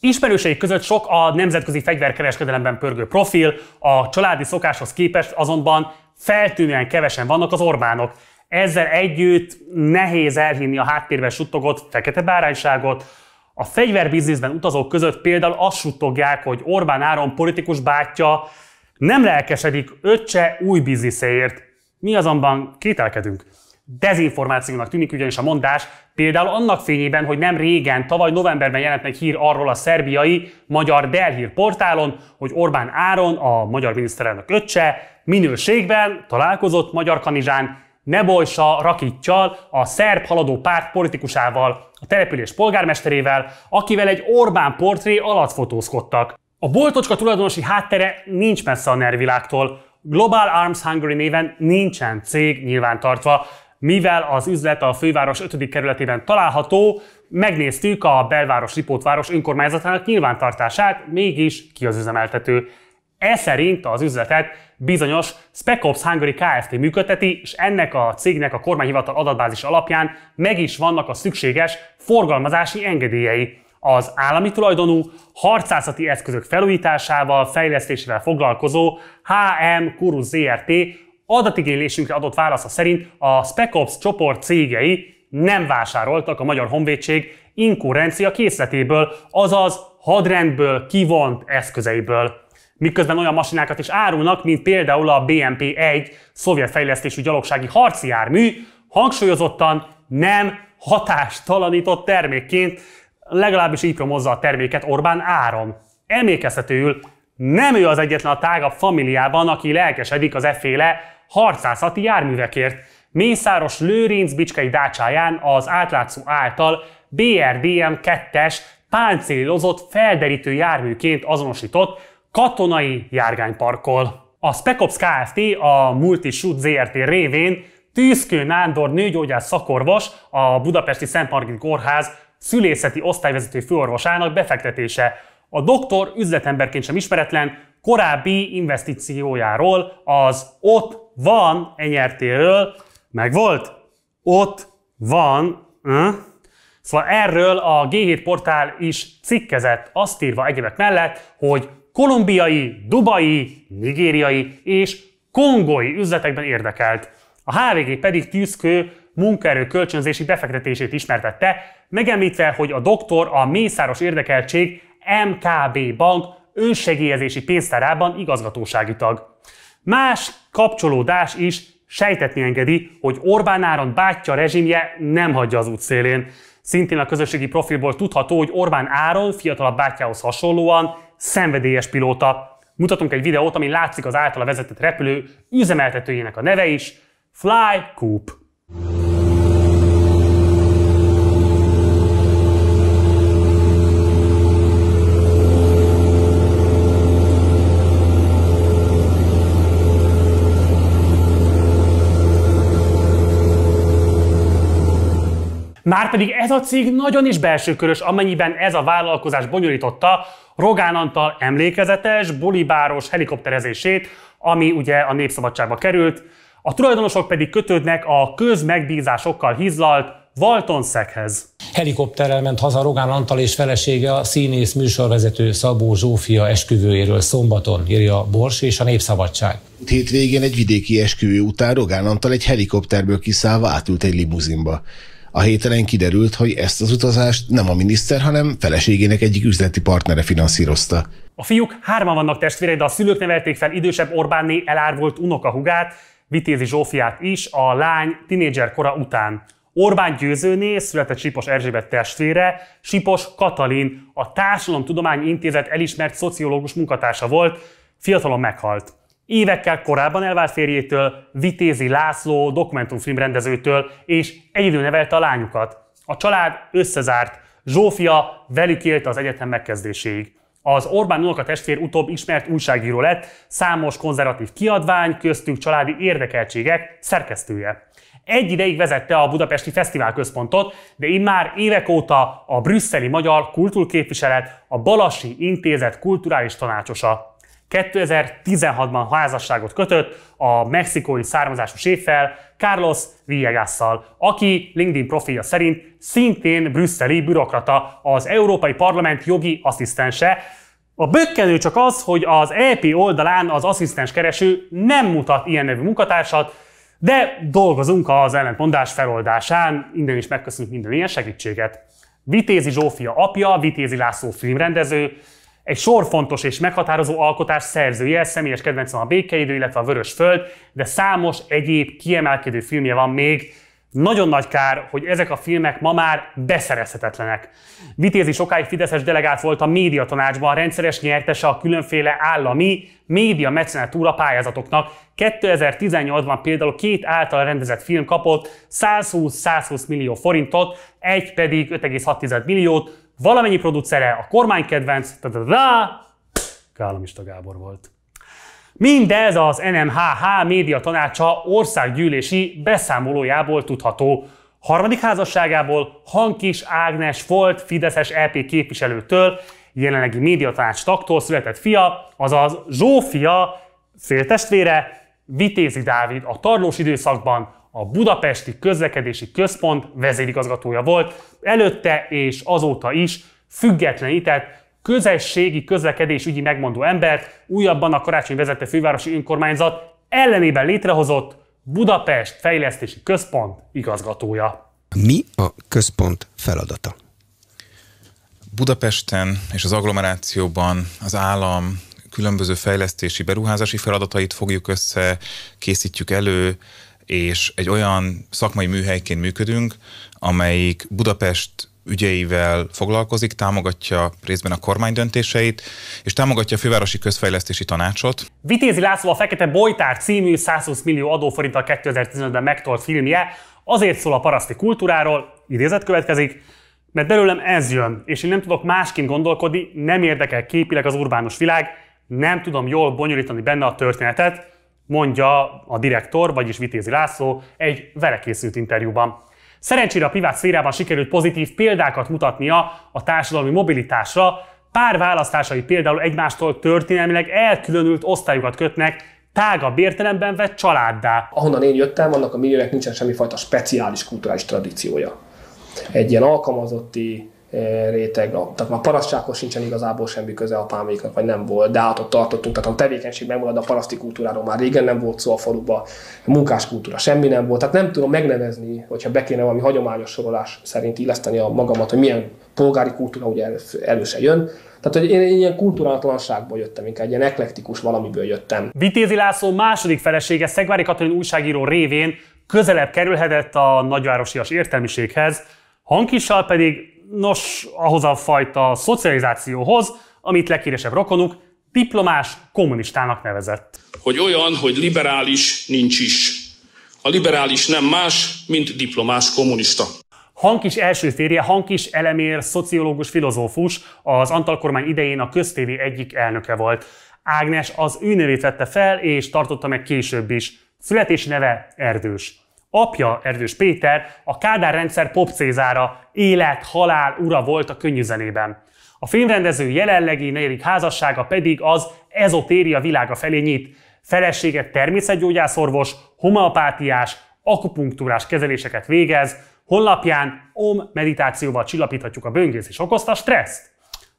[SPEAKER 1] Ismerőseik között sok a nemzetközi fegyverkereskedelemben pörgő profil, a családi szokáshoz képest azonban feltűnően kevesen vannak az Orbánok. Ezzel együtt nehéz elhinni a háttérben suttogott fekete bárányságot. A fegyverbizniszben utazók között például azt suttogják, hogy Orbán Áron politikus bátyja nem lelkesedik öccse új bizniszéért. Mi azonban kételkedünk. Dezinformációnak tűnik ugyanis a mondás, például annak fényében, hogy nem régen, tavaly novemberben jelent meg hír arról a szerbiai magyar Delhír portálon, hogy Orbán Áron, a magyar miniszterelnök öccse, minőségben találkozott Magyar Kanizsán Nebojsa Rakittyal, a szerb haladó párt politikusával, a település polgármesterével, akivel egy Orbán portré alatt fotózkodtak. A boltocska tulajdonosi háttere nincs messze a nervilágtól. Global Arms Hungary néven nincsen cég nyilvántartva. Mivel az üzlet a főváros 5. kerületében található, megnéztük a belváros Lipótváros önkormányzatának nyilvántartását, mégis ki az üzemeltető. Ez szerint az üzletet bizonyos Spec Ops Hungary Kft. Működteti, és ennek a cégnek a kormányhivatal adatbázis alapján meg is vannak a szükséges forgalmazási engedélyei. Az állami tulajdonú, harcászati eszközök felújításával, fejlesztésével foglalkozó HM Kurus Zrt. Adatigénylésünkre adott válasza szerint a Spec Ops csoport cégei nem vásároltak a Magyar Honvédség inkurencia készletéből, azaz hadrendből kivont eszközeiből. Miközben olyan masinákat is árulnak, mint például a BMP-1 szovjet fejlesztésű gyalogsági harci jármű, hangsúlyozottan nem hatástalanított termékként, legalábbis így promózza a terméket Orbán Áron. Emlékeztetőül nem ő az egyetlen a tágabb familiában, aki lelkesedik az efféle harcászati járművekért. Mészáros Lőrinc bicskei dácsáján az átlátszó által BRDM-2-es páncélozott felderítő járműként azonosított katonai járgány parkol. A Spec Ops Kft. A Multishoot Zrt. Révén Tűzkő Nándor nőgyógyász szakorvos, a budapesti Szent Margit Kórház szülészeti osztályvezető főorvosának befektetése. A doktor üzletemberként sem ismeretlen korábbi investíciójáról, az Ott van enyertéről megvolt? Ott van. Szóval erről a G7 portál is cikkezett, azt írva egyebek mellett, hogy kolumbiai, dubai, nigériai és kongói üzletekben érdekelt. A HVG pedig Tűzkő munkaerő kölcsönzési befektetését ismertette, megemlítve, hogy a doktor a mészáros érdekeltség MKB Bank önsegélyezési pénztárában igazgatósági tag. Más kapcsolódás is sejtetni engedi, hogy Orbán Áron bátyja rezsimje nem hagyja az útszélén. Szintén a közösségi profilból tudható, hogy Orbán Áron fiatalabb bátyjához hasonlóan szenvedélyes pilóta. Mutatunk egy videót, amin látszik az általa vezetett repülő üzemeltetőjének a neve is, Fly Coop. Márpedig ez a cég nagyon is belsőkörös, amennyiben ez a vállalkozás bonyolította Rogán Antal emlékezetes, bulibáros helikopterezését, ami ugye a Népszabadságba került, a tulajdonosok pedig kötődnek a közmegbízásokkal hízlalt Walton-Szeghez.
[SPEAKER 19] Helikopterrel ment haza Rogán Antal és felesége, a színész műsorvezető Szabó Zsófia esküvőjéről szombaton, írja a Bors és a Népszabadság.
[SPEAKER 20] Hétvégén egy vidéki esküvő után Rogán Antal egy helikopterből kiszállva átült egy limuzinba. A héten kiderült, hogy ezt az utazást nem a miniszter, hanem feleségének egyik üzleti partnere finanszírozta.
[SPEAKER 1] A fiúk 3 vannak testvérek, de a szülők nevelték fel idősebb Orbánné elárvult unokahugát, Vitézi Zsófiát is a lány tinédzser kora után. Orbán Győzőné született Sipos Erzsébet testvére, Sipos Katalin, a Társadalomtudományi Intézet elismert szociológus munkatársa volt, fiatalon meghalt. Évekkel korábban elvált férjétől, Vitézi László dokumentumfilmrendezőtől, és egyedül nevelte a lányukat. A család összezárt. Zsófia velük élt az egyetem megkezdéséig. Az Orbán unokatestvér utóbb ismert újságíró lett, számos konzervatív kiadvány, köztük családi érdekeltségek szerkesztője. Egy ideig vezette a Budapesti Fesztiválközpontot, de immár évek óta a brüsszeli Magyar Kultúrképviselet, a Balassi Intézet kulturális tanácsosa. 2016-ban házasságot kötött a mexikói származású séffel, Carlos Villegasszal, aki LinkedIn profilja szerint szintén brüsszeli bürokrata, az Európai Parlament jogi asszisztense. A bökkenő csak az, hogy az EP oldalán az asszisztens kereső nem mutat ilyen nevű munkatársat, de dolgozunk az ellentmondás feloldásán, innen is megköszönjük minden ilyen segítséget. Vitézi Zsófia apja, Vitézi László filmrendező, egy sor fontos és meghatározó alkotás szerzője, személyes kedvencem a Békeidő, illetve a Vörös Föld, de számos egyéb kiemelkedő filmje van még. Nagyon nagy kár, hogy ezek a filmek ma már beszerezhetetlenek. Vitézi sokáig fideszes delegált volt a médiatanácsban, rendszeres nyertese a különféle állami média mecenatúra pályázatoknak. 2018-ban például 2 által rendezett film kapott 120 millió forintot, egy pedig 5,6 milliót, valamennyi producere a kormánykedvenc, Gálamista Gábor volt. Mindez az NMHH média tanácsa országgyűlési beszámolójából tudható. Harmadik házasságából Hankis Ágnes volt fideszes EP képviselőtől, jelenlegi médiatanács tagtól született fia, azaz Zsófia féltestvére, Vitézi Dávid a tarlós időszakban a Budapesti Közlekedési Központ vezérigazgatója volt, előtte és azóta is függetlenített közösségi közlekedésügyi megmondó embert, újabban a Karácsony vezette fővárosi önkormányzat ellenében létrehozott Budapest Fejlesztési Központ igazgatója.
[SPEAKER 21] Mi a központ feladata?
[SPEAKER 22] Budapesten és az agglomerációban az állam különböző fejlesztési, beruházási feladatait fogjuk össze, készítjük elő, és egy olyan szakmai műhelyként működünk, amelyik Budapest ügyeivel foglalkozik, támogatja részben a kormány döntéseit, és támogatja a Fővárosi Közfejlesztési Tanácsot.
[SPEAKER 1] Vitézi László a Fekete Bojtár című 120 millió adóforinttal 2015-ben megtolt filmje azért szól a paraszti kultúráról, idézet következik, mert belőlem ez jön, és én nem tudok másként gondolkodni, nem érdekel képileg az urbánus világ, nem tudom jól bonyolítani benne a történetet, mondja a direktor, vagyis Vitézi László egy vele készült interjúban. Szerencsére a privát szférában sikerült pozitív példákat mutatnia a társadalmi mobilitásra, pár választásai például egymástól történelmileg elkülönült osztályokat kötnek, tágabb értelemben vett családdá.
[SPEAKER 11] Ahonnan én jöttem, annak a milliónek nincsen semmifajta speciális kulturális tradíciója. Egy ilyen alkalmazotti réteg, tehát a parasztsághoz sincsen igazából semmi köze apáméknak, vagy nem volt, de hát ott tartottunk, tehát a tevékenység megmarad, a paraszti kultúráról már régen nem volt szó a faluba, a munkás kultúra semmi nem volt, tehát nem tudom megnevezni, hogyha be kéne valami hagyományos sorolás szerint illeszteni a magamat, hogy milyen polgári kultúra ugye előse jön. Tehát, hogy én ilyen kulturálatlanságból jöttem, inkább ilyen eklektikus valamiből jöttem.
[SPEAKER 1] Vitézi László második felesége Szegvári Katalin újságíró révén közelebb kerülhetett a nagyvárosias értelmiséghez, Hankissal pedig nos, ahhoz a fajta szocializációhoz, amit leghíresebb rokonuk diplomás kommunistának nevezett.
[SPEAKER 23] Hogy olyan, hogy liberális nincs is. A liberális nem más, mint diplomás kommunista.
[SPEAKER 1] Hankis első férje Hankis Elemér, szociológus, filozófus, az Antal kormány idején a Köztv egyik elnöke volt. Ágnes az ő nevét vette fel, és tartotta meg később is. Születési neve Erdős. Apja, Erdős Péter, a Kádár rendszer popcézára, élet-halál ura volt a könnyűzenében. A filmrendező jelenlegi 4. házassága pedig az ezotéria világa felé nyit. Felesége természetgyógyászorvos, homeopátiás, akupunktúrás kezeléseket végez, honlapján meditációval csillapíthatjuk a böngészés okozta stresszt.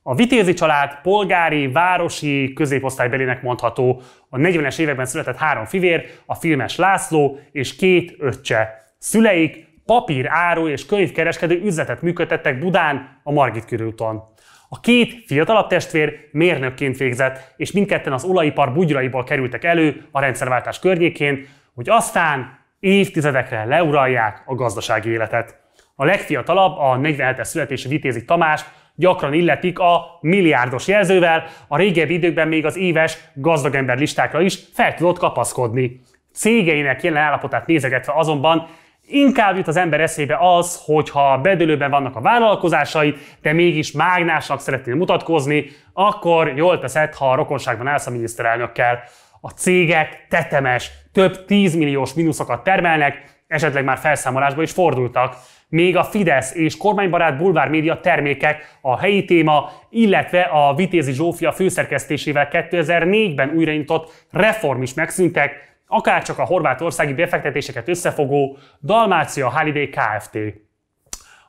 [SPEAKER 1] A Vitézi család polgári, városi középosztálybelinek mondható. A 40-es években született 3 fivér, a filmes László és 2 öccse. Szüleik papír, áru és könyvkereskedő üzletet működtettek Budán, a Margit körúton. A 2 fiatalabb testvér mérnökként végzett, és mindketten az olajipar bugyraiból kerültek elő a rendszerváltás környékén, hogy aztán évtizedekre leuralják a gazdasági életet. A legfiatalabb, a 47-es születésű Vitézi Tamás gyakran illetik a milliárdos jelzővel, a régebbi időkben még az éves gazdagember listákra is fel tudott kapaszkodni. Cégeinek jelen állapotát nézegetve azonban inkább jut az ember eszébe az, hogyha bedőlőben vannak a vállalkozásai, de mégis mágnásnak szeretnél mutatkozni, akkor jól teszed, ha a rokonságban állsz a miniszterelnökkel. A cégek tetemes, több 10 milliós mínuszokat termelnek, esetleg már felszámolásba is fordultak. Még a Fidesz és kormánybarát bulvármédia termékek, a Helyi Téma, illetve a Vitézi Zsófia főszerkesztésével 2004-ben újraindított Reform is megszűntek, akárcsak a horvátországi befektetéseket összefogó Dalmácia Holiday Kft.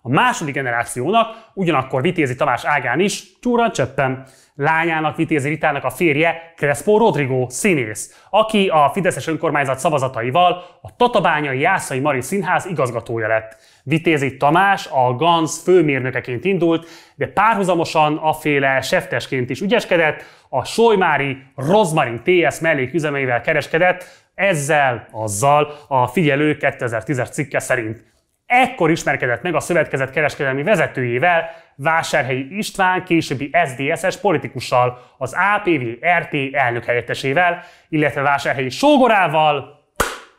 [SPEAKER 1] A második generációnak ugyanakkor Vitézi Tamás ágán is csúran csöppen. Lányának, Vitézi Ritának a férje Crespo Rodrigo színész, aki a fideszes önkormányzat szavazataival a Tatabányai Jászai Mari Színház igazgatója lett. Vitézi Tamás a Ganz főmérnökeként indult, de párhuzamosan aféle seftesként is ügyeskedett, a Solymári Rozmarin TS melléküzemeivel kereskedett, azzal a Figyelő 2010-es cikke szerint. Ekkor ismerkedett meg a szövetkezet kereskedelmi vezetőjével, Vásárhelyi István, későbbi SZDSZ-es politikussal, az APV-RT elnökhelyettesével, illetve Vásárhelyi sógorával,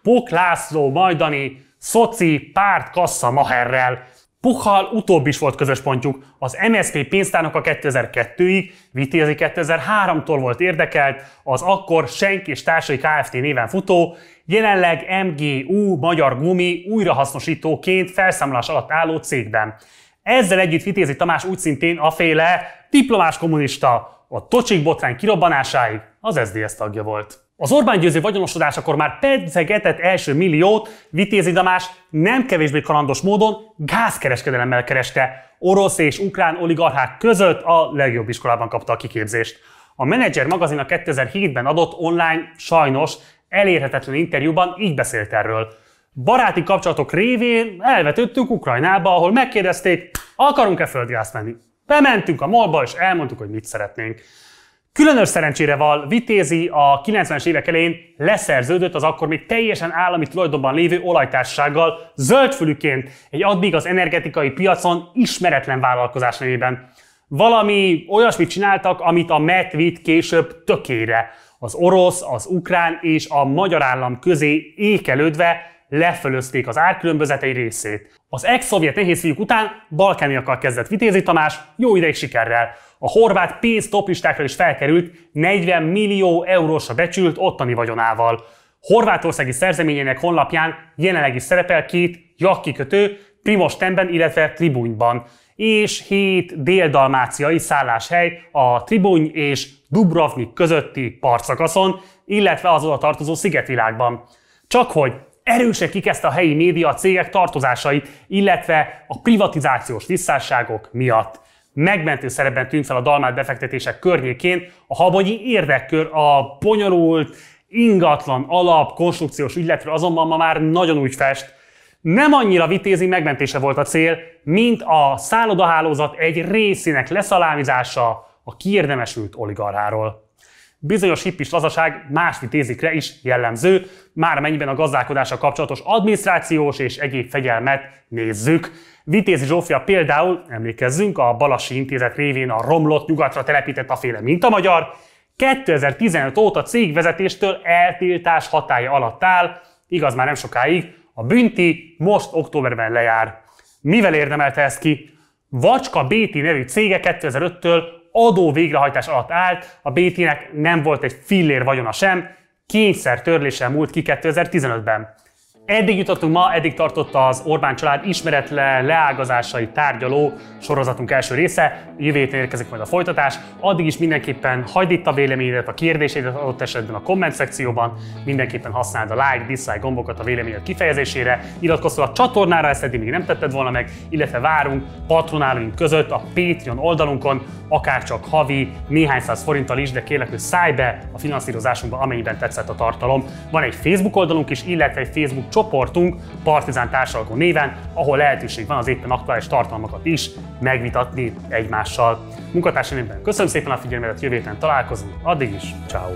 [SPEAKER 1] Pok László majdani szoci pártkassa maherrel. Pukkal utóbb is volt közös pontjuk. Az MSZP pénztárnoka 2002-ig, Vitézi 2003-tól volt érdekelt, az akkor Schenk és Társai Kft. Néven futó, jelenleg MGU Magyar Gumi újrahasznosítóként felszámolás alatt álló cégben. Ezzel együtt Vitézi Tamás úgy szintén aféle diplomás kommunista, a Tocsik botrány kirobbanásáig az SZDSZ tagja volt. Az Orbán győző vagyonosodásakor már pedzegetett első milliót Vitézi Tamás nem kevésbé kalandos módon gázkereskedelemmel kereste. Orosz és ukrán oligarchák között a legjobb iskolában kapta a kiképzést. A Menedzser magazin a 2007-ben adott online, sajnos elérhetetlen interjúban így beszélt erről. Baráti kapcsolatok révén elvetődtünk Ukrajnába, ahol megkérdezték, akarunk-e földgázt venni. Bementünk a mallba és elmondtuk, hogy mit szeretnénk. Különös szerencsére val Vitézi a 90-es évek elején leszerződött az akkor még teljesen állami tulajdonban lévő olajtársasággal, zöldfülűként egy addig az energetikai piacon ismeretlen vállalkozás nevében. Valami olyasmit csináltak, amit a MET vitt később tökére. Az orosz, az ukrán és a magyar állam közé ékelődve lefölözték az árkülönbözetei részét. Az ex-szovjet nehézfiúk után balkániakkal kezdett Vitézi Tamás, jó ideig sikerrel. A horvát pénz toplistákra is felkerült 40 millió eurósra becsült ottani vagyonával. Horvátországi szerzeményének honlapján jelenleg is szerepel 2 jakkikötő, Primostenben, illetve Tribunyban, és 7 dél-dalmáciai szálláshely a Tribuny és Dubrovnik közötti partszakaszon, illetve az oda tartozó szigetvilágban. Csak hogy erősen kikezdte a helyi média a cégek tartozásait, illetve a privatizációs visszásságok miatt. Megmentő szerepben tűnt fel a dalmát befektetések környékén a habonyi érdekkör, a bonyolult, ingatlan alap, konstrukciós ügyletről azonban ma már nagyon úgy fest. Nem annyira Vitézi megmentése volt a cél, mint a szállodahálózat egy részének leszalámizása a kiérdemesült oligarcháról. Bizonyos hippis lazaság más Vitézikre is jellemző, már amennyiben a gazdálkodással kapcsolatos adminisztrációs és egyéb fegyelmet nézzük. Vitézi Zsófia például, emlékezzünk, a Balassi Intézet révén a romlott nyugatra telepített aféle mintamagyar, 2015 óta cégvezetéstől eltiltás hatálya alatt áll, igaz már nem sokáig, a bünti most októberben lejár. Mivel érdemelte ezt ki? Vacska BT nevű cége 2005-től adó végrehajtás alatt állt, a BT-nek nem volt egy fillér vagyona sem, kényszer törléssel múlt ki 2015-ben. Eddig jutottunk ma, eddig tartott az Orbán család ismeretlen leágazásai tárgyaló sorozatunk első része, jövő héten érkezik majd a folytatás, addig is mindenképpen hagyd itt a véleményedet, a kérdéseidet adott esetben a komment szekcióban, mindenképpen használd a like, dislike gombokat a véleményed kifejezésére, iratkozz fel a csatornára, ezt eddig még nem tetted volna meg, illetve várunk patronálóink között a Patreon oldalunkon, akárcsak havi, néhány száz forinttal is, de kérlek, hogy szállj be a finanszírozásunkba, amennyiben tetszett a tartalom. Van egy Facebook oldalunk is, illetve egy Facebook csoportunk, Partizán Társalgó néven, ahol lehetőség van az éppen aktuális tartalmakat is megvitatni egymással. Munkatársaimban köszönöm szépen a figyelmet, jövő héten találkozunk, addig is, ciao.